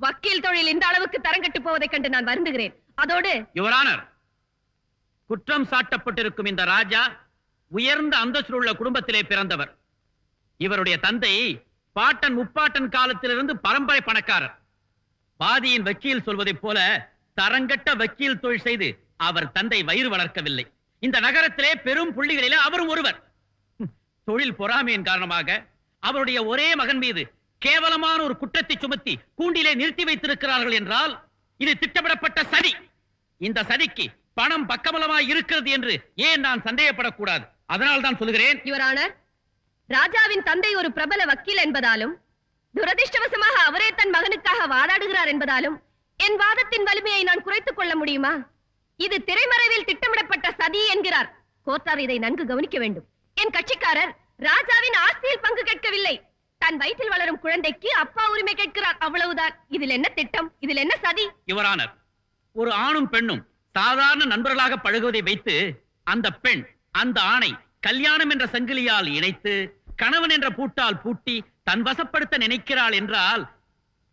வக்கீல் தொழில் இந்த அளவுக்கு தரங்கட்டு போவதை கண்டு நான் வருந்துகிறேன். அதோடு யுவர் ஆனர், குற்றம் சாட்டப்பட்டிருக்கும் இந்த ராஜா உயர்ந்த அந்தஸ்து உள்ள குடும்பத்திலே பிறந்தவர். இவருடைய தந்தை பாட்டன் முப்பாட்டன் காலத்திலிருந்து பரம்பரை பணக்காரர். பாதியின் வக்கீல் சொல்வதைப் போல தரங்கட்ட வக்கீல் தொழில் செய்து அவர் தந்தை வயிறு வளர்க்கவில்லை. இந்த நகரத்திலே பெரும் புள்ளிகளிலே அவரும் ஒருவர். தொழில் பொறாமையின் காரணமாக அவருடைய ஒரே மகன் மீது கேவலமான ஒரு குற்றத்தை சுமத்தி கூண்டிலே நிறுத்தி வைத்திருக்கிறார்கள் என்றால் இது திட்டமிடப்பட்ட சதி. இந்த சதிக்கு பணம் பக்கபலமாய் இருக்கிறது என்று ஏன் நான் சந்தேகப்படக்கூடாது? அதனால் தான் சொல்கிறேன். யுவர் ஆனர், ராஜாவின் தந்தை ஒரு பிரபல வக்கீல் என்பதாலும் துரதிர்ஷ்டவசமாக அவரே தன் மகனுக்காக வாதாடுகிறார் என்பதாலும் என் வாதத்தின் வலிமையை நான் குறைத்துக் கொள்ள முடியுமா? இது திரைமறைவில் திட்டமிடப்பட்ட சதி என்கிறார். கோர்ட்டார் இதை நன்கு கவனிக்க வேண்டும். என் கட்சிக்காரர் ராஜாவின் ஆஸ்தியில் பங்கு கேட்கவில்லை. தன் வயிற்றில் வளரும் குழந்தைக்கு அப்பா உரிமை கேட்கிறார். அவ்வளவுதான். இதில் என்ன திட்டம்? இதில் என்ன சதி? யுவர் ஆனர், ஒரு ஆணும் பெண்ணும் சாதாரண நண்பர்களாக பழகுவதை வைத்து அந்த பெண் அந்த ஆணை கல்யாணம் என்ற சங்கிலியால் இணைத்து கணவன் என்ற பூட்டால் பூட்டி தன் வசப்படுத்த நினைக்கிறாள் என்றால்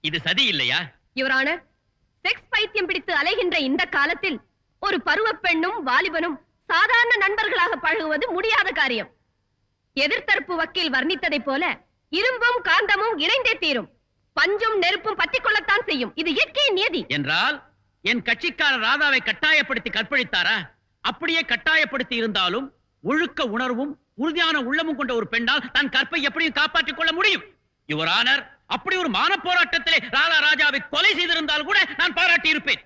இது சதி இல்லையா? யுவர் ஆனர், செக்ஸ் பைத்தியம் பிடித்து அலைகின்ற இந்த காலத்தில் ஒரு பருவ பெண்ணும் வாலிபனும் சாதாரண நண்பர்களாக பழகுவது முடியாத காரியம். எதிர்த்தரப்பு வக்கீல் வர்ணித்ததை போல இரும்பும் காந்தமும் இணைந்தே தீரும். பஞ்சும் நெருப்பும் பத்திக் கொள்ளத்தான் செய்யும். இது இயற்கையின் நியதி. என்றால் என் கட்சிக்காரர் ராதாவை கட்டாயப்படுத்தி கற்பழித்தாரா? அப்படியே கட்டாயப்படுத்தி இருந்தாலும் ஒழுக்க உணர்வும் உறுதியான உள்ளமும் கொண்ட ஒரு பெண்ணால் தன் கற்பை எப்படியும் காப்பாற்றிக் கொள்ள முடியும். யுவர் ஆனர், அப்படி ஒரு மான போராட்டத்திலே ராதா ராஜாவை கொலை செய்திருந்தால் கூட நான் பாராட்டி இருப்பேன்.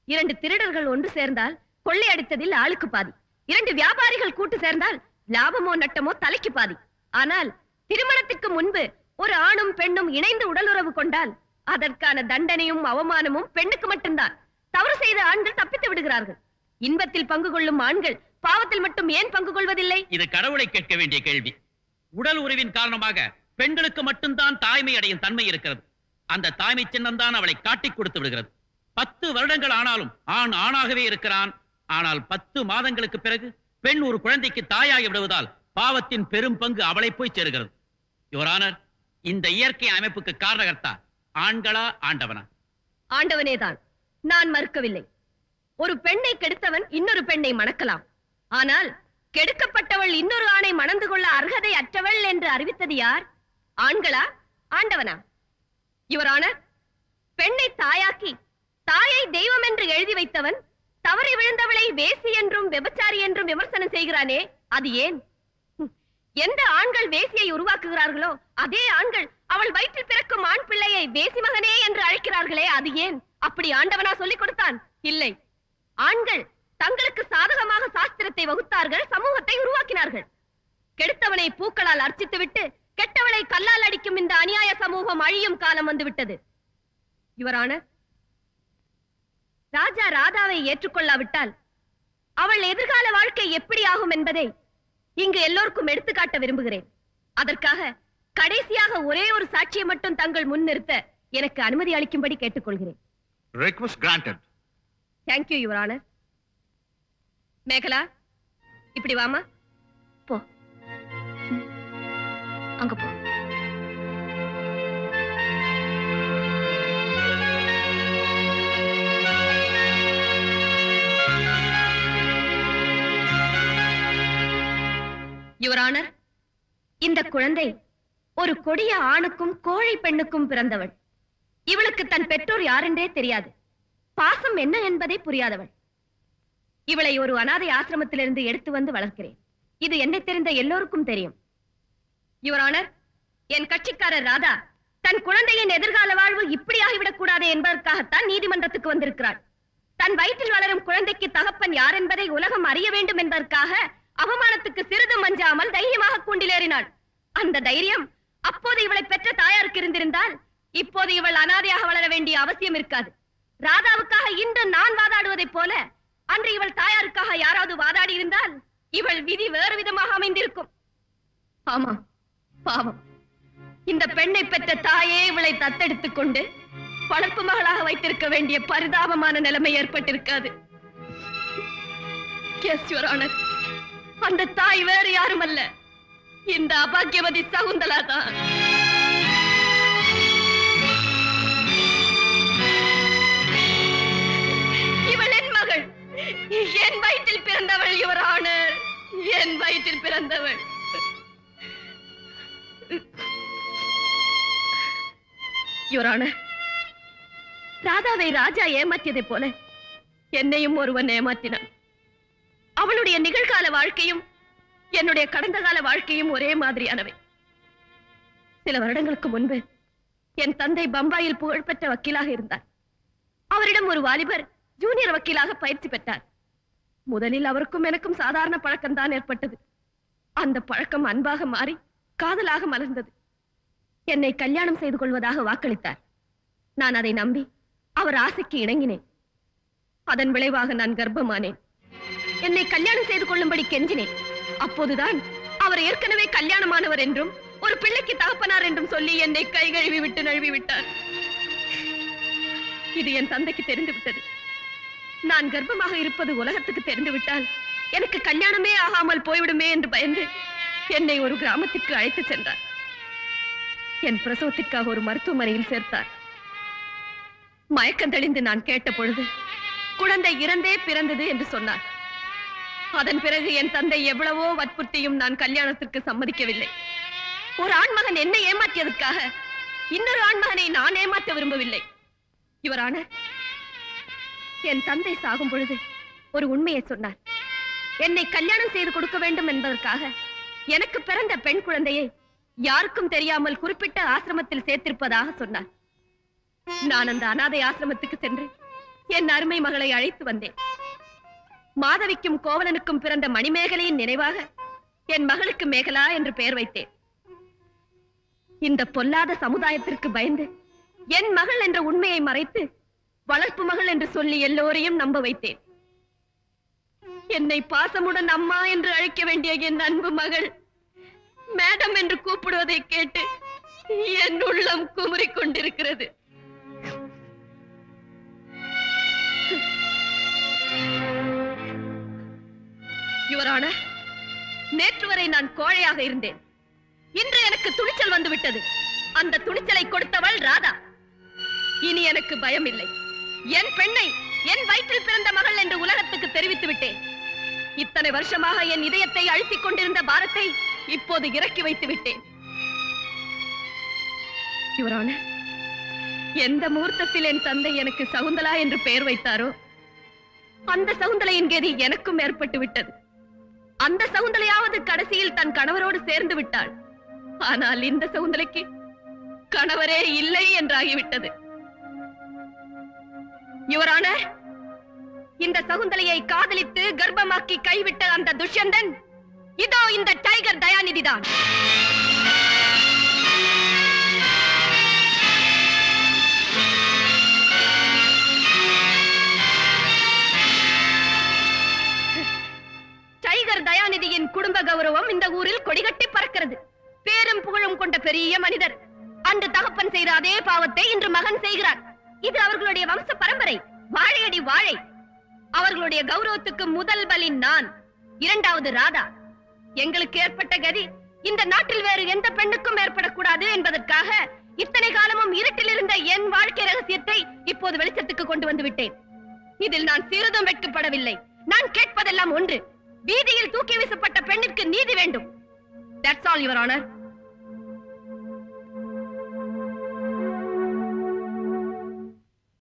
இரண்டு திருடர்கள் ஒன்று சேர்ந்தால் கொள்ளையடித்ததில் ஆளுக்கு பாதி. இரண்டு வியாபாரிகள் கூட்டு சேர்ந்தால் லாபமோ நட்டமோ தலைக்கு பாதி. ஆனால் திருமணத்துக்கு முன்பு ஒரு ஆணும் பெண்ணும் இணைந்து உடலுறவு கொண்டால் அதற்கான தண்டனையும் அவமானமும் பெண்ணுக்கு மட்டும்தான். தவறு செய்த ஆண்கள் தப்பித்து விடுகிறார்கள். இன்பத்தில் பங்கு கொள்ளும் ஆண்கள் பாவத்தில் மட்டும் ஏன் பங்கு கொள்வதில்லை? இது கடவுளை கேட்க வேண்டிய கேள்வி. உடல் உறவின் காரணமாக பெண்களுக்கு மட்டும்தான் தாய்மை அடையும் தன்மை இருக்கிறது. அந்த தாய்மை சின்னம் தான் அவளை காட்டிக் கொடுத்து விடுகிறது. 10 வருடங்கள் ஆனாலும் ஆண் ஆணாகவே இருக்கிறான். ஆனால் 10 மாதங்களுக்கு பிறகு பெண் ஒரு குழந்தைக்கு தாயாகி விடுவதால் பாவத்தின் பெரும் பங்கு அவளை போய் சேருகிறது. யுவர் ஆனர், இந்த இயற்கை அமைப்புக்கு காரணகர்த்தா ஆண்களா ஆண்டவனா? ஆண்டவனேதான். நான் மறுக்கவில்லை. ஒரு பெண்ணை கெடுத்தவன் இன்னொரு பெண்ணை மணக்கலாம். ஆனால் கெடுக்கப்பட்டவள் இன்னொரு ஆணை மணந்து கொள்ள அர்ஹதை அற்றவள் என்று அறிவித்தது யார்? ஆண்களா ஆண்டவனா? யுவர் ஆனர், பெண்ணை தாயாக்கி தாயை தெய்வம் என்று எழுதி வைத்தவன் தவறி விழுந்தவளை வேசி என்றும் விபச்சாரி என்றும் விமர்சனம் செய்கிறானே, அது ஏன்? எந்த ஆண்கள் வேசியை உருவாக்குகிறார்களோ அதே ஆண்கள் அவள் வயிற்றில் பிறக்கும் ஆண் பிள்ளையை வேசி மகனே என்று அழைக்கிறார்களே, அது ஏன்? அப்படி ஆண்டவனா சொல்லிக் கொடுத்தான்? இல்லை. ஆண்கள் தங்களுக்கு சாதகமாக சாஸ்திரத்தை வகுத்தார்கள், சமூகத்தை உருவாக்கினார்கள். கெடுத்தவனை பூக்களால் அர்ச்சித்துவிட்டு கெட்டவளை கல்லால் அடிக்கும் இந்த அநியாய சமூகம் அழியும் காலம் வந்துவிட்டது. யுவர் ஆனர், ராஜா ராதாவை ஏற்றுக்கொள்ளாவிட்டால் அவள் எதிர்கால வாழ்க்கை எப்படி ஆகும் என்பதை இங்கு எல்லோருக்கும் எடுத்துக்காட்ட விரும்புகிறேன். அதற்காக கடைசியாக ஒரே ஒரு சாட்சியை மட்டும் தங்கள் முன் நிறுத்த எனக்கு அனுமதி அளிக்கும்படி கேட்டுக்கொள்கிறேன். Request granted. Thank you, Your Honor. Megala, இப்படி வாமா. போ, அங்க போ. யுவர் ஆனர், இந்த குழந்தை ஒரு கொடிய ஆணுக்கும் கோழை பெண்ணுக்கும் பிறந்தவள். இவளுக்கு தன் பெற்றோர் யாரென்றே தெரியாது. பாசம் என்ன என்பதை புரியாதவள். இவளை ஒரு அனாதை ஆசிரமத்திலிருந்து எடுத்து வந்து வளர்க்கிறேன். இது என்னை தெரிந்த எல்லோருக்கும் தெரியும். யுவர் ஆனர், என் கட்சிக்காரர் ராதா தன் குழந்தையின் எதிர்கால வாழ்வு இப்படி ஆகிவிடக் கூடாது என்பதற்காகத்தான் நீதிமன்றத்துக்கு வந்திருக்கிறாள். தன் வயிற்றில் வளரும் குழந்தைக்கு தகப்பன் யார் என்பதை உலகம் அறிய வேண்டும் என்பதற்காக அவமானத்துக்கு சிறிதும் அஞ்சாமல் தைரியமாக கூண்டிலேறினாள். அந்த தைரியம் அப்போது இவளை பெற்ற தாயாருக்கு இருந்திருந்தால் இப்போது இவள் அனாதையாக வளர வேண்டிய அவசியம் இருக்காது. ராதாவுக்காக இன்று நான் வாதாடுவதைப் போல அன்று இவள் தாயாருக்காக யாராவது வாதாடி இருந்தால் இவள் விதி வேறு விதமாக அமைந்திருக்கும். ஆமா, பாவம். இந்த பெண்ணை பெற்ற தாயே இவளை தத்தெடுத்துக் கொண்டு வளர்ப்பு மகளாக வைத்திருக்க வேண்டிய பரிதாபமான நிலைமை ஏற்பட்டிருக்காது. அந்த தாய் வேறு யாரும் அல்ல, இந்த அபாக்கியவதி சகுந்தலா தான். பிறந்தவள். யுவரான, ராதாவை ராஜா ஏமாற்றியதை போல என்னையும் ஒருவன் ஏமாற்றினான். அவளுடைய நிகழ்கால வாழ்க்கையும் என்னுடைய கடந்த கால வாழ்க்கையும் ஒரே மாதிரியானவை. சில வருடங்களுக்கு முன்பு என் தந்தை பம்பாயில் புகழ்பெற்ற வக்கீலாக இருந்தார். அவரிடம் ஒரு வாலிபர் ஜூனியர் வக்கீலாக பயிற்சி பெற்றார். முதலில் அவருக்கும் எனக்கும் சாதாரண பழக்கம்தான் ஏற்பட்டது. அந்த பழக்கம் அன்பாக மாறி காதலாக மலர்ந்தது. என்னை கல்யாணம் செய்து கொள்வதாக வாக்களித்தார். நான் அதை நம்பி அவர் ஆசைக்கு இணங்கினேன். அதன் விளைவாக நான் கர்ப்பமானேன். என்னை கல்யாணம் செய்து கொள்ளும்படி கெஞ்சினேன். அப்போதுதான் அவர் ஏற்கனவே கல்யாணமானவர் என்றும் ஒரு பிள்ளைக்கு தகப்பனார் என்றும் சொல்லி என்னை கை கழுவி விட்டு நழுவி விட்டார். இது என் தந்தைக்கு தெரிந்து விட்டது. நான் கர்ப்பமாக இருப்பது உலகத்துக்கு தெரிந்து விட்டால் எனக்கு கல்யாணமே ஆகாமல் போய்விடுமே என்று பயந்து என்னை ஒரு கிராமத்திற்கு அழைத்து சென்றார். என் பிரசவத்திற்காக ஒரு மருத்துவமனையில் சேர்த்தார். மயக்கம் தெளிந்து நான் கேட்ட பொழுது குழந்தை இறந்தே பிறந்தது என்று சொன்னார். அதன் பிறகு என் தந்தை எவ்வளவோ வற்புறுத்தியும் நான் கல்யாணத்திற்கு சம்மதிக்கவில்லை. ஒரு ஆண்மகன் என்னை ஏமாற்றியதற்காக இன்னொரு ஆண்மகனை நான் ஏமாற்ற விரும்பவில்லை. யுவரான, என் தந்தை சாகும் பொழுது ஒரு உண்மையை சொன்னார். என்னை கல்யாணம் செய்து கொடுக்க வேண்டும் என்பதற்காக எனக்கு பிறந்த பெண் குழந்தையை யாருக்கும் தெரியாமல் குறிப்பிட்ட ஆசிரமத்தில் சேர்த்திருப்பதாக சொன்னார். நான் அந்த அனாதை ஆசிரமத்துக்கு சென்று என் அருமை மகளை அழைத்து வந்தேன். மாதவிக்கும் கோவலனுக்கும் பிறந்த மணிமேகலையின் நினைவாக என் மகளுக்கு மேகலா என்று பெயர் வைத்தேன். இந்த பொல்லாத சமுதாயத்திற்கு பயந்து என் மகள் என்ற உண்மையை மறைத்து வளர்ப்பு மகள் என்று சொல்லி எல்லோரையும் நம்ப வைத்தேன். என்னை பாசமுடன் அம்மா என்று அழைக்க வேண்டிய என் அன்பு மகள் மேடம் என்று கூப்பிடுவதை கேட்டு என் உள்ளம் குமுறிக் கொண்டிருக்கிறது. யுவரான, நேற்று வரை நான் கோழையாக இருந்தேன். இன்று எனக்கு துணிச்சல் வந்துவிட்டது. அந்த துணிச்சலை கொடுத்தவள் ராதா. இனி எனக்கு பயம் இல்லை. என் பெண்ணை என் வயிற்றில் பிறந்த மகள் என்று உலகத்துக்கு தெரிவித்து விட்டேன். இத்தனை வருஷமாக என் இதயத்தை அழுத்திக் கொண்டிருந்த பாரத்தை இப்போது இறக்கி வைத்து விட்டேன். யுவரான, எந்த முகூர்த்தத்தில் என் தந்தை எனக்கு சகுந்தலா என்று பெயர் வைத்தாரோ அந்த சகுந்தலையின் கதி எனக்கும் ஏற்பட்டு விட்டது. அந்த சகுந்தலையாவது கடைசியில் தன் கணவரோடு சேர்ந்து விட்டாள். ஆனால் இந்த சகுந்தலைக்கு கணவரே இல்லை என்றாகிவிட்டது. யுவரான, இந்த சகுந்தலையை காதலித்து கர்ப்பமாக்கி கைவிட்ட அந்த துஷ்யந்தன் இதோ இந்த டைகர் தயாநிதிதான். டைகர் தயாநிதியின் குடும்ப கௌரவம் இந்த ஊரில் கொடிகட்டி பறக்கிறது. பேரும் புகழும் கொண்ட பெரிய மனிதர் அன்று தகப்பன் செய்த அதே பாவத்தை இன்று மகன் செய்கிறார். இது அவர்களுடைய வம்ச பரம்பரை. வாழையடி வாழை. அவர்களுடைய கௌரவத்துக்கு முதல் பலி நான், இரண்டாவது ராதா. எங்களுக்கு ஏற்பட்ட கதி இந்த நாட்டில் வேறு எந்த பெண்ணுக்கும் ஏற்படக்கூடாது என்பதற்காக இத்தனை காலமும் இருட்டில் இருந்த என் வாழ்க்கை ரகசியத்தை இப்போது வெளிச்சத்துக்கு கொண்டு வந்து விட்டேன். இதில் நான் சிறிதும் வெட்கப்படவில்லை. நான் கேட்பதெல்லாம் ஒன்று, வீதியில் தூக்கி வீசப்பட்ட பெண்ணிற்கு நீதி வேண்டும். That's all, Your Honor.